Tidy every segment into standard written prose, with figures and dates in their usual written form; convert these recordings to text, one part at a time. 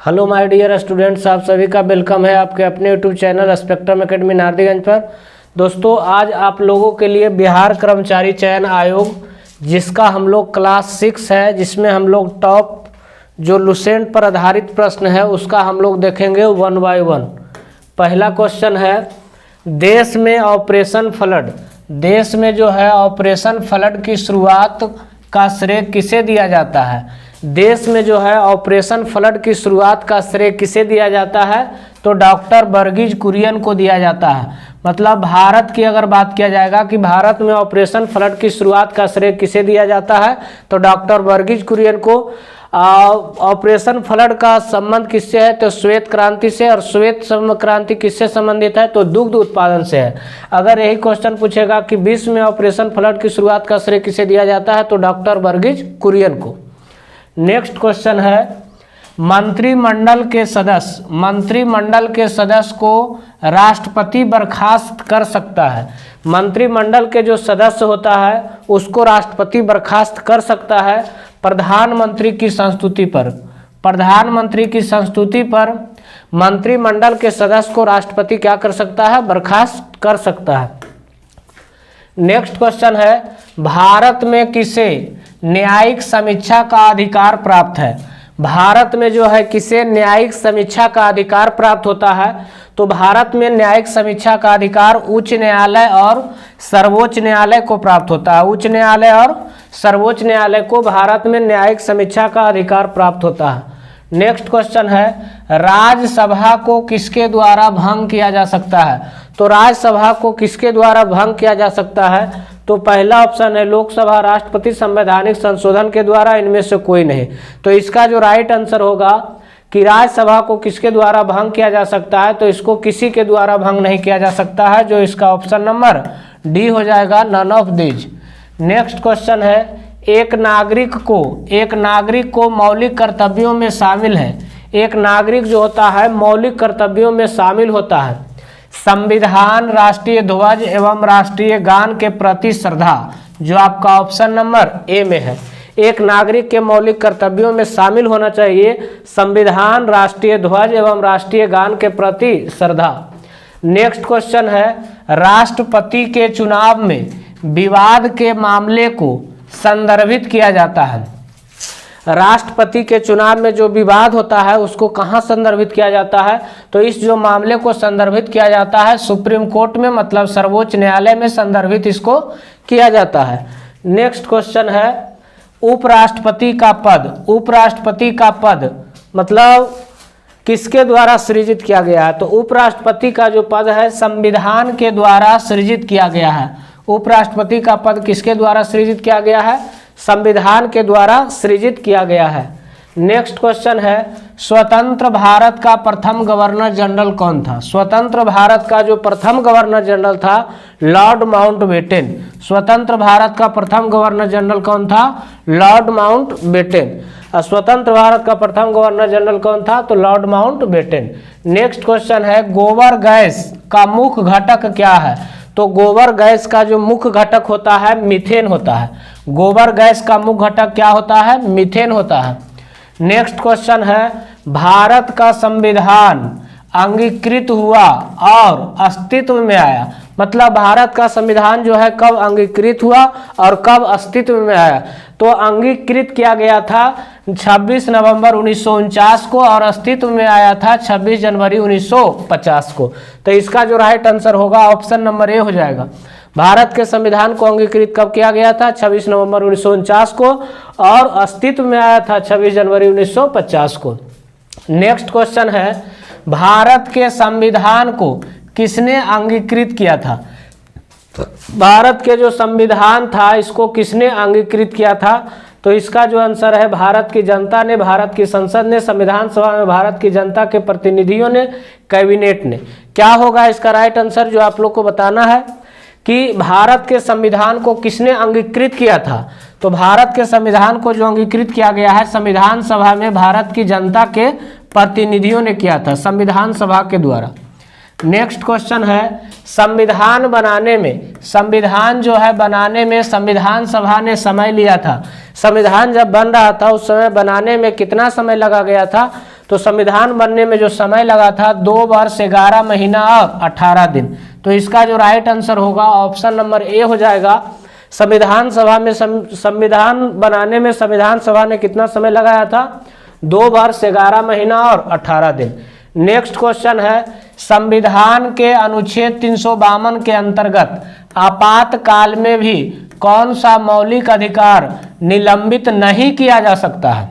Hello my dear students, आप सभी का वेलकम है आपके अपने YouTube channel spectrum academy Nardiganj पर। दोस्तों, आज आप लोगों के लिए बिहार कर्मचारी चयन आयोग, जिसका हम लोग क्लास 6 है, जिसमें हम लोग टॉप जो लुसेंट पर आधारित प्रश्न है उसका हम लोग देखेंगे 1 बाय 1। पहला क्वेश्चन है, देश में ऑपरेशन फ्लड, देश में जो है ऑपरेशन फ्लड की शुरुआत का श्रेय किसे दिया जाता है? देश में जो है ऑपरेशन फ्लड की शुरुआत का श्रेय किसे दिया जाता है? तो डॉक्टर वर्गीज कुरियन को दिया जाता है। मतलब भारत की अगर बात किया जाएगा कि भारत में ऑपरेशन फ्लड की शुरुआत का श्रेय किसे दिया जाता है, तो डॉक्टर वर्गीज कुरियन को। ऑपरेशन फ्लड का संबंध किससे है? तो श्वेत क्रांति से, और श्वेत क्रांति किससे संबंधित है? तो दुग्ध उत्पादन से है। अगर यही क्वेश्चन पूछेगा कि विश्व में ऑपरेशन फ्लड की शुरुआत का श्रेय किसे दिया जाता है, तो डॉक्टर वर्गीज कुरियन को। नेक्स्ट क्वेश्चन है, मंत्रिमंडल के सदस्य को राष्ट्रपति बर्खास्त कर सकता है। मंत्रिमंडल के जो सदस्य होता है उसको राष्ट्रपति बर्खास्त कर सकता है प्रधानमंत्री की संस्तुति पर। प्रधानमंत्री की संस्तुति पर मंत्रिमंडल के सदस्य को राष्ट्रपति क्या कर सकता है? बर्खास्त कर सकता है। नेक्स्ट क्वेश्चन है, भारत में किसे न्यायिक समीक्षा का अधिकार प्राप्त है? भारत में जो है किसे न्यायिक समीक्षा का अधिकार प्राप्त होता है? तो भारत में न्यायिक समीक्षा का अधिकार उच्च न्यायालय और सर्वोच्च न्यायालय को प्राप्त होता है। उच्च न्यायालय और सर्वोच्च न्यायालय को भारत में न्यायिक समीक्षा का अधिकार प्राप्त होता है। नेक्स्ट क्वेश्चन है, राज्यसभा को किसके द्वारा भंग किया जा सकता है? तो राज्यसभा को किसके द्वारा भंग किया जा सकता है? तो पहला ऑप्शन है लोकसभा, राष्ट्रपति, संवैधानिक संशोधन के द्वारा, इनमें से कोई नहीं। तो इसका जो राइट आंसर होगा कि राज्यसभा को किसके द्वारा भंग किया जा सकता है, तो इसको किसी के द्वारा भंग नहीं किया जा सकता है, जो इसका ऑप्शन नंबर डी हो जाएगा, none of these. Next question है, एक नागरिक को मौलिक कर्तव्यों में शामिल है। एक नागरिक जो होता है मौलिक कर्तव्यों में शामिल होता है संविधान, राष्ट्रीय ध्वज एवं राष्ट्रीय गान के प्रति श्रद्धा, जो आपका ऑप्शन नंबर ए में है। एक नागरिक के मौलिक कर्तव्यों में शामिल होना चाहिए संविधान, राष्ट्रीय ध्वज एवं राष्ट्रीय गान के प्रति श्रद्धा। नेक्स्ट क्वेश्चन है, राष्ट्रपति के चुनाव में विवाद के मामले को संदर्भित किया जाता है। राष्ट्रपति के चुनाव में जो विवाद होता है उसको कहाँ संदर्भित किया जाता है? तो इस जो मामले को संदर्भित किया जाता है सुप्रीम कोर्ट में, मतलब सर्वोच्च न्यायालय में संदर्भित इसको किया जाता है। नेक्स्ट क्वेश्चन है, उपराष्ट्रपति का पद मतलब किसके द्वारा सृजित किया गया है? तो उपराष्ट्रपति का जो पद है संविधान के द्वारा सृजित किया गया है। उपराष्ट्रपति का पद किसके द्वारा सृजित किया गया है? संविधान के द्वारा सृजित किया गया है। नेक्स्ट क्वेश्चन है, स्वतंत्र भारत का प्रथम गवर्नर जनरल कौन था? स्वतंत्र भारत का जो प्रथम गवर्नर जनरल था लॉर्ड माउंटबेटन। स्वतंत्र भारत का प्रथम गवर्नर जनरल कौन था? Lord Mountbatten. स्वतंत्र भारत का प्रथम गवर्नर जनरल कौन था? तो लॉर्ड माउंटबेटन। नेक्स्ट क्वेश्चन है, गोबर गैस का मुख्य घटक क्या है? तो गोबर गैस का जो मुख्य घटक होता है मीथेन होता है। गोबर गैस का मुख्य घटक क्या होता है? मीथेन होता है। नेक्स्ट क्वेश्चन है, भारत का संविधान अंगीकृत हुआ और अस्तित्व में आया, मतलब भारत का संविधान जो है कब अंगीकृत हुआ और कब अस्तित्व में आया? तो अंगीकृत किया गया था 26 नवंबर 1949 को और अस्तित्व में आया था 26 जनवरी 1950 को। तो इसका जो राइट आंसर होगा ऑप्शन नंबर ए हो जाएगा। भारत के संविधान को अंगीकृत कब किया गया था? 26 नवंबर 1949 को, और अस्तित्व में आया था 26 जनवरी 1950 को। नेक्स्ट क्वेश्चन है, भारत के संविधान को किसने अंगीकृत किया था? भारत के जो संविधान था इसको किसने अंगीकृत किया था? तो इसका जो आंसर है भारत की जनता ने, भारत की संसद ने, संविधान सभा में भारत की जनता के प्रतिनिधियों ने, कैबिनेट ने। क्या होगा इसका राइट आंसर जो आप लोग को बताना है कि भारत के संविधान को किसने अंगीकृत किया था? तो भारत के संविधान को जो अंगीकृत किया गया है संविधान सभा में भारत की जनता के प्रतिनिधियों ने किया था, संविधान सभा के द्वारा। नेक्स्ट क्वेश्चन है, संविधान बनाने में, संविधान जो है बनाने में संविधान सभा ने समय लिया था। संविधान जब बन रहा था उस समय बनाने में कितना समय लगा गया था? तो संविधान बनने में जो समय लगा था 2 वर्ष 11 महीना और 18 दिन। तो इसका जो राइट आंसर होगा ऑप्शन नंबर ए हो जाएगा। संविधान सभा में संविधान बनाने में संविधान सभा ने कितना समय लगाया था? 2 वर्ष 11 महीना और 18 दिन। नेक्स्ट क्वेश्चन है, संविधान के अनुच्छेद 352 के अंतर्गत आपातकाल में भी कौन सा मौलिक अधिकार निलंबित नहीं किया जा सकता है?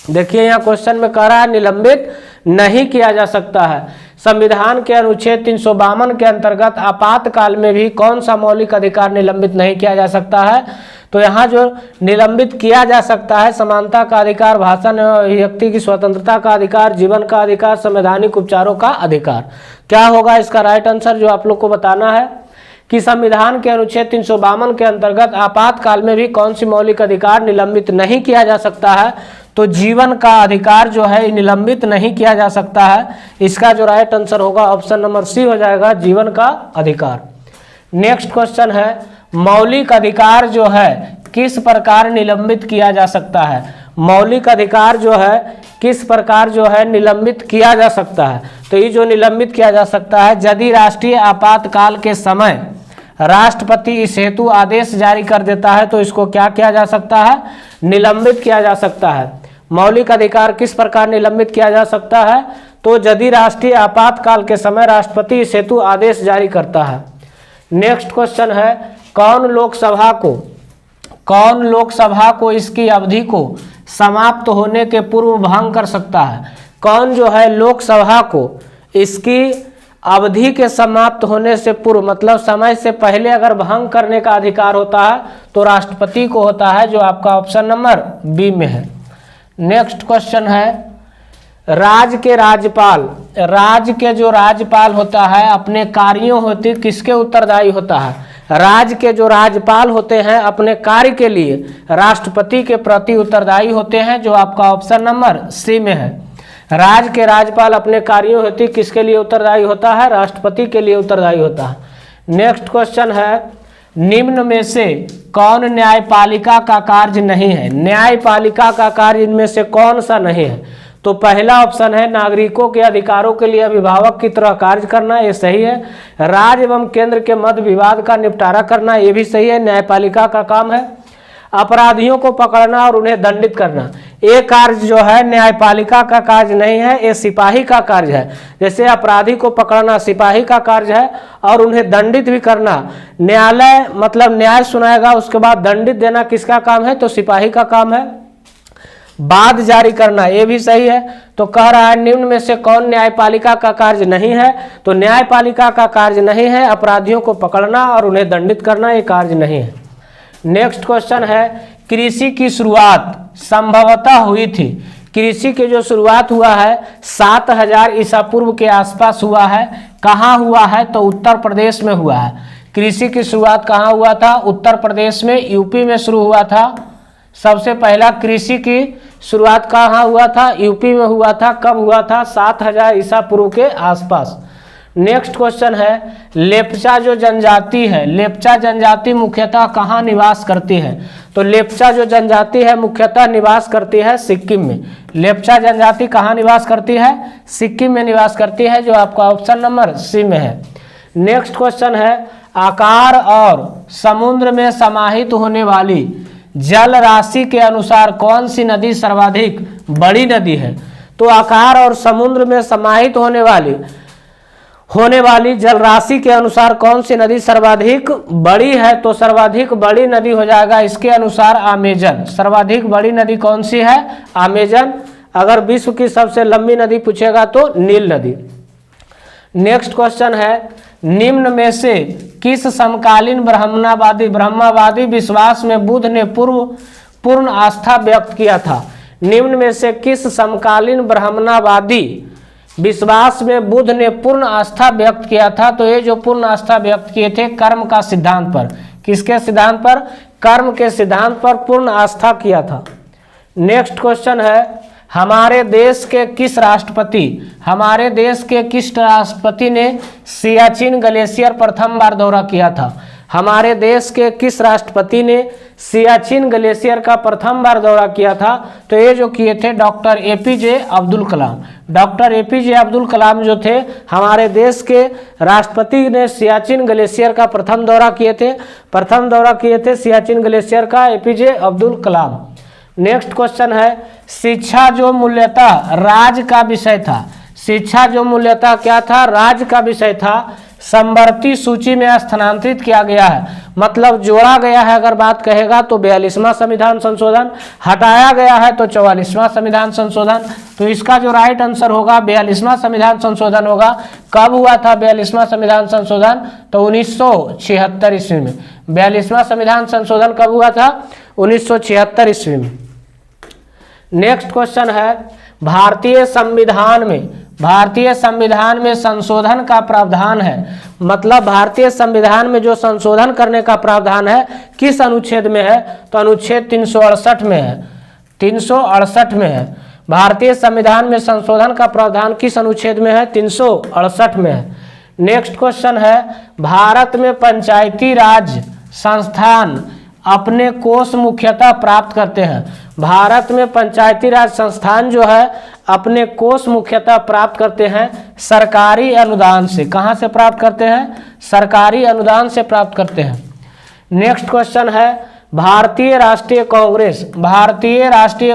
देखिए यहाँ क्वेश्चन में कह रहा है निलंबित नहीं किया जा सकता है। संविधान के अनुच्छेद 352 के अंतर्गत आपातकाल में भी कौन सा मौलिक अधिकार निलंबित नहीं किया जा सकता है? तो यहाँ जो निलंबित किया जा सकता है, समानता का अधिकार, भाषण एवं अभिव्यक्ति की स्वतंत्रता का अधिकार, जीवन का अधिकार, संवैधानिक उपचारों का अधिकार। क्या होगा इसका राइट आंसर जो आप लोग को बताना है कि संविधान के अनुच्छेद 352 के अंतर्गत आपातकाल में भी कौन सी मौलिक अधिकार निलंबित नहीं किया जा सकता है? तो जीवन का अधिकार जो है निलंबित नहीं किया जा सकता है। इसका जो राइट आंसर होगा ऑप्शन नंबर सी हो जाएगा, जीवन का अधिकार। नेक्स्ट क्वेश्चन है, मौलिक अधिकार जो है किस प्रकार निलंबित किया जा सकता है? मौलिक अधिकार जो है किस प्रकार जो है निलंबित किया जा सकता है? तो ये जो निलंबित किया जा सकता है, यदि राष्ट्रीय आपातकाल के समय राष्ट्रपति इस हेतु आदेश जारी कर देता है तो इसको क्या किया जा सकता है? निलंबित किया जा सकता है। मौलिक अधिकार किस प्रकार निलंबित किया जा सकता है? तो यदि राष्ट्रीय आपातकाल के समय राष्ट्रपति इस हेतु आदेश जारी करता है। नेक्स्ट क्वेश्चन है, कौन लोकसभा को इसकी अवधि को समाप्त होने के पूर्व भंग कर सकता है? कौन जो है लोकसभा को इसकी अवधि के समाप्त होने से पूर्व मतलब समय से पहले अगर भंग करने का अधिकार होता है तो राष्ट्रपति को होता है, जो आपका ऑप्शन नंबर बी में है। नेक्स्ट क्वेश्चन है, राज्य के जो राज्यपाल होता है अपने कार्यों होती किसके उत्तरदायी होता है? राज्य के जो राज्यपाल होते हैं अपने कार्य के लिए राष्ट्रपति के प्रति उत्तरदायी होते हैं, जो आपका ऑप्शन नंबर सी में है। राज्य के राज्यपाल अपने कार्यों हेतु किसके लिए उत्तरदायी होता है? राष्ट्रपति के लिए उत्तरदायी होता है। नेक्स्ट क्वेश्चन है, निम्न में से कौन न्यायपालिका का कार्य नहीं है? न्यायपालिका का कार्य इनमें से कौन सा नहीं है? तो पहला ऑप्शन है नागरिकों के अधिकारों के लिए अभिभावक की तरह कार्य करना, ये सही है। राज्य एवं केंद्र के मध्य विवाद का निपटारा करना, ये भी सही है, न्यायपालिका का काम है। अपराधियों को पकड़ना और उन्हें दंडित करना, ये कार्य जो है न्यायपालिका का कार्य नहीं है, ये सिपाही का कार्य है। जैसे अपराधी को पकड़ना सिपाही का कार्य है और उन्हें दंडित भी करना न्यायालय मतलब न्याय सुनाएगा, उसके बाद दंडित देना किसका काम है? तो सिपाही का काम है। बाद जारी करना, ये भी सही है। तो कह रहा है निम्न में से कौन न्यायपालिका का कार्य नहीं है? तो न्यायपालिका का कार्य नहीं है अपराधियों को पकड़ना और उन्हें दंडित करना, ये कार्य नहीं है। नेक्स्ट क्वेश्चन है, कृषि की शुरुआत संभवतः हुई थी। कृषि की जो शुरुआत हुआ है 7000 ईसा पूर्व के आसपास हुआ है। कहाँ हुआ है? तो उत्तर प्रदेश में हुआ है। कृषि की शुरुआत कहाँ हुआ था? उत्तर प्रदेश में, यूपी में शुरू हुआ था। सबसे पहला कृषि की शुरुआत कहाँ हुआ था? यूपी में हुआ था। कब हुआ था? 7000 ईसा पूर्व के आसपास। नेक्स्ट क्वेश्चन है, लेप्चा जो जनजाति है, लेप्चा जनजाति मुख्यतः कहाँ निवास करती है? तो लेप्चा जो जनजाति है मुख्यतः निवास करती है सिक्किम में। लेप्चा जनजाति कहाँ निवास करती है? सिक्किम में निवास करती है, जो आपका ऑप्शन नंबर सी में है। नेक्स्ट क्वेश्चन है, आकार और समुद्र में समाहित होने वाली जल राशि के अनुसार कौन सी नदी सर्वाधिक बड़ी नदी है? तो आकार और समुद्र में समाहित होने वाली जल राशि के अनुसार कौन सी नदी सर्वाधिक बड़ी है? तो सर्वाधिक बड़ी नदी हो जाएगा इसके अनुसार अमेजन। सर्वाधिक बड़ी नदी कौन सी है? अमेजन। अगर विश्व की सबसे लंबी नदी पूछेगा तो नील नदी। नेक्स्ट क्वेश्चन है, निम्न में से किस समकालीन ब्रह्मवादी विश्वास में बुद्ध ने पूर्ण आस्था व्यक्त किया था? निम्न में से किस समकालीन ब्रह्मवादी विश्वास में बुद्ध ने पूर्ण आस्था व्यक्त किया था? तो ये जो पूर्ण आस्था व्यक्त किए थे कर्म का सिद्धांत पर। किसके सिद्धांत पर? कर्म के सिद्धांत पर पूर्ण आस्था किया था। नेक्स्ट क्वेश्चन है, हमारे देश के किस राष्ट्रपति ने सियाचिन ग्लेशियर प्रथम बार दौरा किया था? हमारे देश के किस राष्ट्रपति ने सियाचिन ग्लेशियर का प्रथम बार दौरा किया था? तो ये जो किए थे doctor APJ Abdul Kalam. Doctor APJ Abdul Kalam जो थे हमारे देश के राष्ट्रपति ने सियाचिन ग्लेशियर का प्रथम दौरा किए थे सियाचिन ग्लेशियर का APJ Abdul Kalam. Next question है, शिक्षा जो मूल्यतः राज्य का विषय था, शिक्षा जो मूल्यतः क्या था? राज्य का विषय था, समवर्ती सूची में स्थानांतरित किया गया है, मतलब जोड़ा गया है अगर बात कहेगा तो 42वां संविधान संशोधन, हटाया गया है तो 44वां संविधान संशोधन। तो इसका जो राइट आंसर होगा 42वां संविधान संशोधन होगा। कब हुआ था 42वां संविधान संशोधन? तो 1976 ईस्वी में। 42वां संविधान संशोधन कब हुआ था? 1976 ईस्वी में। नेक्स्ट क्वेश्चन है, भारतीय संविधान में संशोधन का प्रावधान है, मतलब भारतीय संविधान में जो संशोधन करने का प्रावधान है किस अनुच्छेद में है? तो अनुच्छेद 368 में है, 368 में है। भारतीय संविधान में संशोधन का प्रावधान किस अनुच्छेद में है? 368 में है। नेक्स्ट क्वेश्चन है, भारत में पंचायती राज संस्थान अपने कोष मुख्यतः प्राप्त करते हैं। भारत में पंचायती राज संस्थान जो है अपने कोष मुख्यतः प्राप्त करते हैं सरकारी अनुदान से। कहाँ से प्राप्त करते हैं? सरकारी अनुदान से प्राप्त करते हैं। नेक्स्ट क्वेश्चन है, भारतीय राष्ट्रीय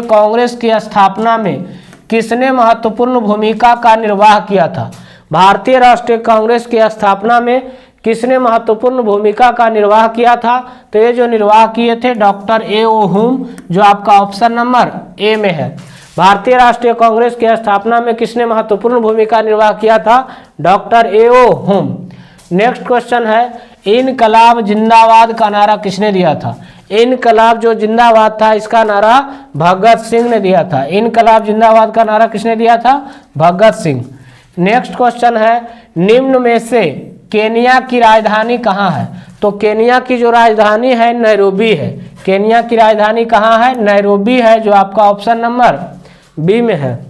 कांग्रेस की स्थापना में किसने महत्वपूर्ण भूमिका का निर्वाह किया था? भारतीय राष्ट्रीय कांग्रेस की स्थापना में किसने महत्वपूर्ण भूमिका का निर्वाह किया था? तो ये जो निर्वाह किए थे डॉक्टर ए.ओ. हुम, जो आपका ऑप्शन नंबर ए में है। भारतीय राष्ट्रीय कांग्रेस की स्थापना में किसने महत्वपूर्ण भूमिका निर्वाह किया था? Doctor A.O.. हुम। नेक्स्ट क्वेश्चन है, इनकलाब जिंदाबाद का नारा किसने दिया था? इनकलाब जो जिंदाबाद था इसका नारा भगत सिंह ने दिया था। इनकलाब जिंदाबाद का नारा किसने दिया था? भगत सिंह। नेक्स्ट क्वेश्चन है, निम्न में से केनिया की राजधानी कहाँ है? तो केनिया की जो राजधानी है नैरोबी है। केनिया की राजधानी कहाँ है? नैरोबी है, जो आपका ऑप्शन नंबर बी में है।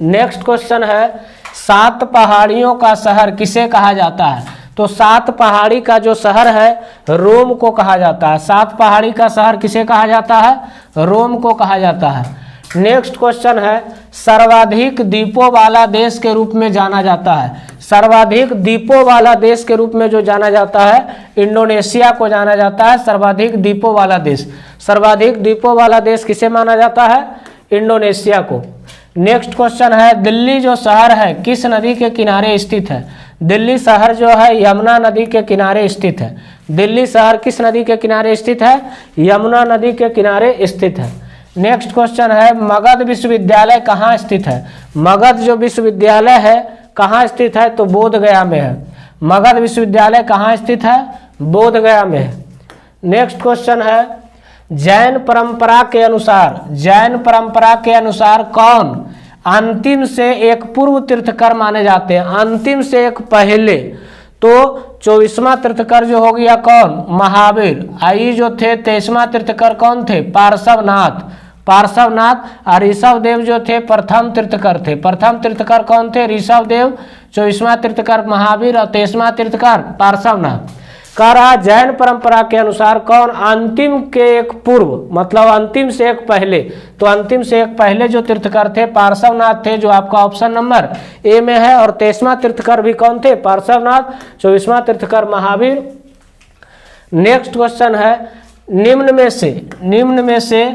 नेक्स्ट क्वेश्चन है, 7 पहाड़ियों का शहर किसे कहा जाता है? तो 7 पहाड़ी का जो शहर है रोम को कहा जाता है। 7 पहाड़ी का शहर किसे कहा जाता है? रोम को कहा जाता है। नेक्स्ट क्वेश्चन है, सर्वाधिक द्वीपों वाला देश के रूप में जाना जाता है। सर्वाधिक द्वीपों वाला देश के रूप में जो जाना जाता है इंडोनेशिया को जाना जाता है सर्वाधिक द्वीपों वाला देश। सर्वाधिक द्वीपों वाला देश किसे माना जाता है? इंडोनेशिया को। नेक्स्ट क्वेश्चन है, दिल्ली जो शहर है किस नदी के किनारे स्थित है? दिल्ली शहर जो है यमुना नदी के किनारे स्थित है। दिल्ली शहर किस नदी के किनारे स्थित है? यमुना नदी के किनारे स्थित है। नेक्स्ट क्वेश्चन है, मगध विश्वविद्यालय कहाँ स्थित है? मगध जो विश्वविद्यालय है कहाँ स्थित है? तो बोध गया में है। मगध विश्वविद्यालय कहाँ स्थित है? बोध गया में है। नेक्स्ट क्वेश्चन है, जैन परंपरा के अनुसार कौन अंतिम से एक पूर्व तीर्थकर माने जाते हैं? अंतिम से एक पहले तो 24वां तीर्थकर जो हो गया कौन? महावीर। आई जो थे 23वां तीर्थकर कौन थे? पार्श्वनाथ। और ऋषभ देव जो थे प्रथम तीर्थकर थे। प्रथम तीर्थकर कौन थे? ऋषभ देव। 24वां तीर्थकर महावीर और 23वां तीर्थकर पार्श्वनाथ। कह रहा जैन परंपरा के अनुसार कौन अंतिम के एक पूर्व, मतलब अंतिम से एक पहले। तो अंतिम से एक पहले जो तीर्थकर थे पार्श्वनाथ थे, जो आपका ऑप्शन नंबर ए में है। और 23वां तीर्थकर भी कौन थे? पार्श्वनाथ। 24वां तीर्थकर महावीर। नेक्स्ट क्वेश्चन है, निम्न में से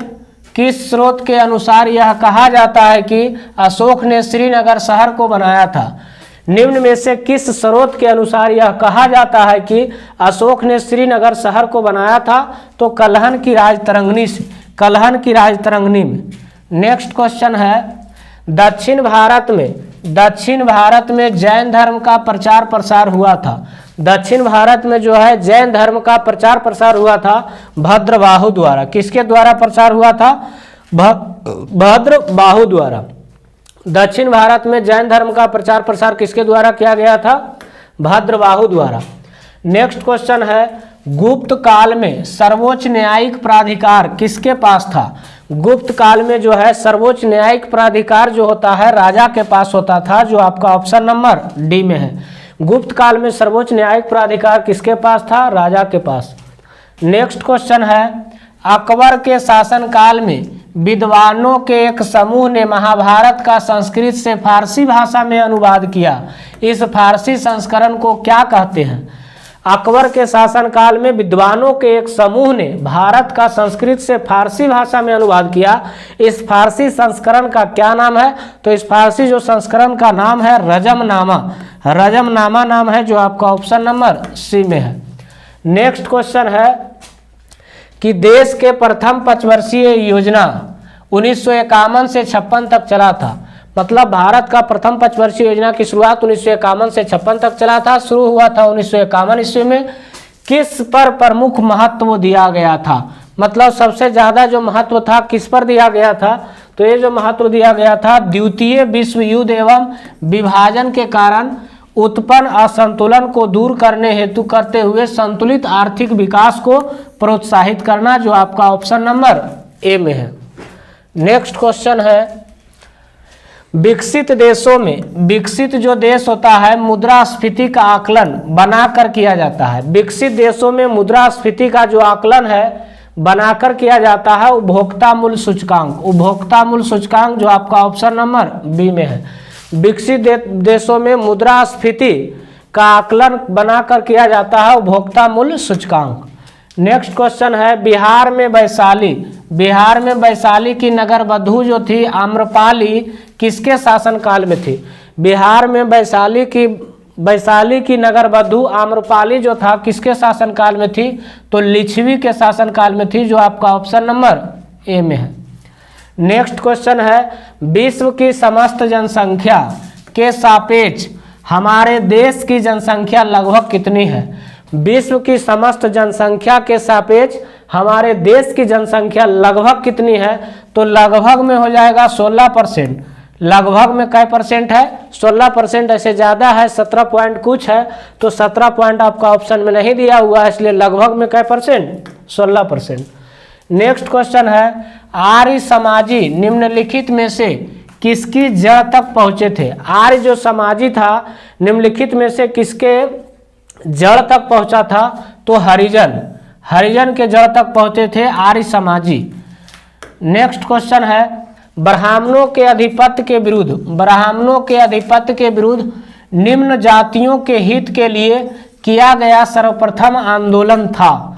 किस स्रोत के अनुसार यह कहा जाता है कि अशोक ने श्रीनगर शहर को बनाया था? निम्न में से किस स्रोत के अनुसार यह कहा जाता है कि अशोक ने श्रीनगर शहर को बनाया था? तो कल्हन की राजतरंगिणी से। कल्हन की राजतरंगिणी में। नेक्स्ट क्वेश्चन है, दक्षिण भारत में जैन धर्म का प्रचार प्रसार हुआ था। दक्षिण भारत में जो है जैन धर्म का प्रचार प्रसार हुआ था भद्रबाहु द्वारा। किसके द्वारा प्रचार हुआ था? भद्रबाहु द्वारा। दक्षिण भारत में जैन धर्म का प्रचार प्रसार किसके द्वारा किया गया था? भद्रबाहु द्वारा। नेक्स्ट क्वेश्चन है, गुप्त काल में सर्वोच्च न्यायिक प्राधिकार किसके पास था? गुप्त काल में जो है सर्वोच्च न्यायिक प्राधिकार जो होता है राजा के पास होता था, जो आपका ऑप्शन नंबर डी में है। गुप्त काल में सर्वोच्च न्यायिक प्राधिकार किसके पास था? राजा के पास। नेक्स्ट क्वेश्चन है, अकबर के शासनकाल में विद्वानों के एक समूह ने महाभारत का संस्कृत से फारसी भाषा में अनुवाद किया। इस फारसी संस्करण को क्या कहते हैं? अकबर के शासनकाल में विद्वानों के एक समूह ने भारत का संस्कृत से फारसी भाषा में अनुवाद किया। इस फारसी संस्करण का क्या नाम है? तो इस फारसी जो संस्करण का नाम है रजमनामा। रजमनामा नाम है, जो आपका ऑप्शन नंबर सी में है। नेक्स्ट क्वेश्चन है कि देश के प्रथम पंचवर्षीय योजना 1951 से 56 तक चला था। मतलब भारत का प्रथम पंचवर्षीय योजना की शुरुआत 1951 से 56 तक चला था। शुरू हुआ था 1951 ईस्वी में। किस पर प्रमुख महत्व दिया गया था? मतलब सबसे ज़्यादा जो महत्व था किस पर दिया गया था? तो ये जो महत्व दिया गया था, द्वितीय विश्व युद्ध एवं विभाजन के कारण उत्पन्न असंतुलन को दूर करने हेतु करते हुए संतुलित आर्थिक विकास को प्रोत्साहित करना, जो आपका ऑप्शन नंबर ए में है। नेक्स्ट क्वेश्चन है, विकसित देशों में, विकसित जो देश होता है मुद्रास्फीति का आकलन बनाकर किया जाता है। विकसित देशों में मुद्रास्फीति का जो आकलन है बनाकर किया जाता है उपभोक्ता मूल्य सूचकांक। उपभोक्ता मूल्य सूचकांक, जो आपका ऑप्शन नंबर बी में है। विकसित देशों में मुद्रास्फीति का आकलन बनाकर किया जाता है उपभोक्ता मूल्य सूचकांक। नेक्स्ट क्वेश्चन है, बिहार में वैशाली, बिहार में वैशाली की नगर वधु जो थी आम्रपाली किसके शासनकाल में थी? बिहार में वैशाली की नगर वधु आम्रपाली जो था किसके शासनकाल में थी? तो लिच्छवी के शासनकाल में थी, जो आपका ऑप्शन नंबर ए में है। नेक्स्ट क्वेश्चन है, विश्व की समस्त जनसंख्या के सापेक्ष हमारे देश की जनसंख्या लगभग कितनी है? विश्व की समस्त जनसंख्या के सापेक्ष हमारे देश की जनसंख्या लगभग कितनी है? तो लगभग में हो जाएगा 16%। लगभग में कै परसेंट है? 16%। ऐसे ज़्यादा है 17 पॉइंट कुछ है, तो 17 पॉइंट आपका ऑप्शन में नहीं दिया हुआ है, इसलिए लगभग में कै परसेंट? 16%। नेक्स्ट क्वेश्चन है, आर्य समाजी निम्नलिखित में से किसकी जड़ तक पहुँचे थे? आर्य जो समाजी था निम्नलिखित में से किसके जड़ तक पहुँचा था? तो हरिजन, हरिजन के जड़ तक पहुँचे थे आर्य समाजी। नेक्स्ट क्वेश्चन है, ब्राह्मणों के आधिपत्य के विरुद्ध, ब्राह्मणों के आधिपत्य के विरुद्ध निम्न जातियों के हित के लिए किया गया सर्वप्रथम आंदोलन था।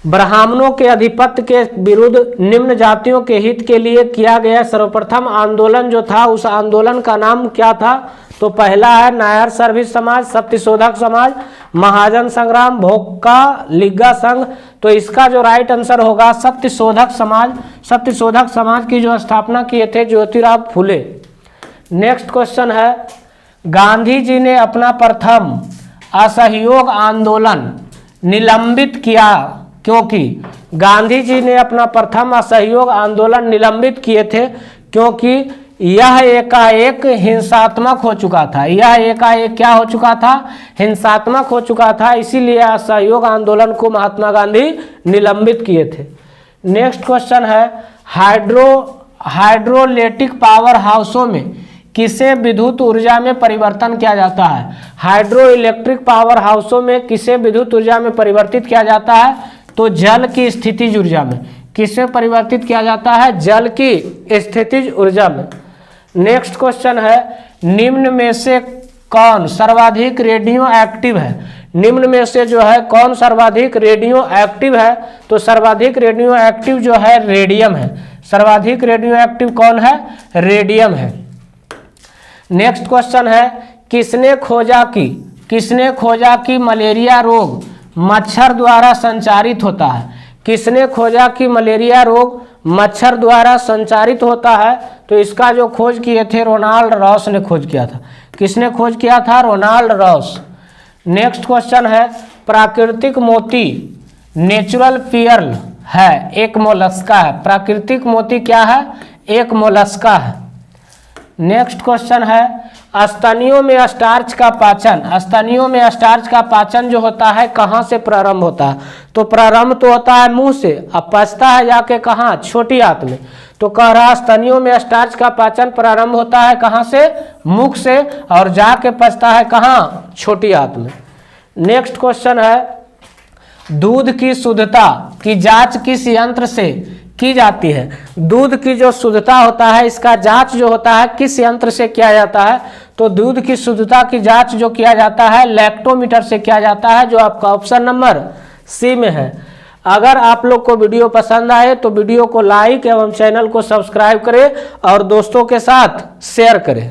ब्राह्मणों के आधिपत्य के विरुद्ध निम्न जातियों के हित के लिए किया गया सर्वप्रथम आंदोलन जो था, उस आंदोलन का नाम क्या था? तो पहला है नायर सर्विस समाज, सत्यशोधक समाज, महाजन संग्राम, भोक्का लिग्गा संघ। तो इसका जो राइट आंसर होगा सत्यशोधक समाज। सत्यशोधक समाज की जो स्थापना किए थे ज्योतिराव फुले। नेक्स्ट क्वेश्चन है, गांधी जी ने अपना प्रथम असहयोग आंदोलन निलंबित किया क्योंकि? गांधी जी ने अपना प्रथम असहयोग आंदोलन निलंबित किए थे क्योंकि यह एकाएक हिंसात्मक हो चुका था। यह एकाएक क्या हो चुका था? हिंसात्मक हो चुका था, इसीलिए असहयोग आंदोलन को महात्मा गांधी निलंबित किए थे। नेक्स्ट क्वेश्चन है, हाइड्रोइलेक्ट्रिक पावर हाउसों में किसे विद्युत ऊर्जा में परिवर्तन किया जाता है? हाइड्रोइलेक्ट्रिक पावर हाउसों में किसे विद्युत ऊर्जा में परिवर्तित किया जाता है? तो जल की स्थितिज ऊर्जा में। किसमें परिवर्तित किया जाता है? जल की स्थितिज ऊर्जा में। नेक्स्ट क्वेश्चन है, निम्न में से कौन सर्वाधिक रेडियो एक्टिव है? निम्न में से जो है कौन सर्वाधिक रेडियो एक्टिव है? तो सर्वाधिक रेडियो एक्टिव जो है रेडियम है। सर्वाधिक रेडियो एक्टिव कौन है? रेडियम है। नेक्स्ट क्वेश्चन है, किसने खोजा कि मलेरिया रोग मच्छर द्वारा संचारित होता है? किसने खोजा कि मलेरिया रोग मच्छर द्वारा संचारित होता है? तो इसका जो खोज किए थे रोनाल्ड रॉस ने खोज किया था। किसने खोज किया था? Ronald Ross. नेक्स्ट क्वेश्चन है, प्राकृतिक मोती नेचुरल पर्ल है, एक मोलस्का है। प्राकृतिक मोती क्या है? एक मोलस्का है। नेक्स्ट क्वेश्चन है, स्तनियों में स्टार्च का पाचन, स्तनियों में स्टार्च का पाचन जो होता है कहाँ से प्रारंभ होता है? तो प्रारंभ तो होता है मुंह से, अब पचता है जाके कहाँ, छोटी आंत में। तो कह रहा स्तनियों में स्टार्च का पाचन प्रारंभ होता है कहाँ से, मुख से, और जाके पचता है कहाँ, छोटी आंत में। नेक्स्ट क्वेश्चन है, दूध की शुद्धता की जांच किस यंत्र से की जाती है? दूध की जो शुद्धता होता है इसका जांच जो होता है किस यंत्र से किया जाता है? तो दूध की शुद्धता की जांच जो किया जाता है लैक्टोमीटर से किया जाता है, जो आपका ऑप्शन नंबर सी में है। अगर आप लोग को वीडियो पसंद आए तो वीडियो को लाइक एवं चैनल को सब्सक्राइब करें और दोस्तों के साथ शेयर करें।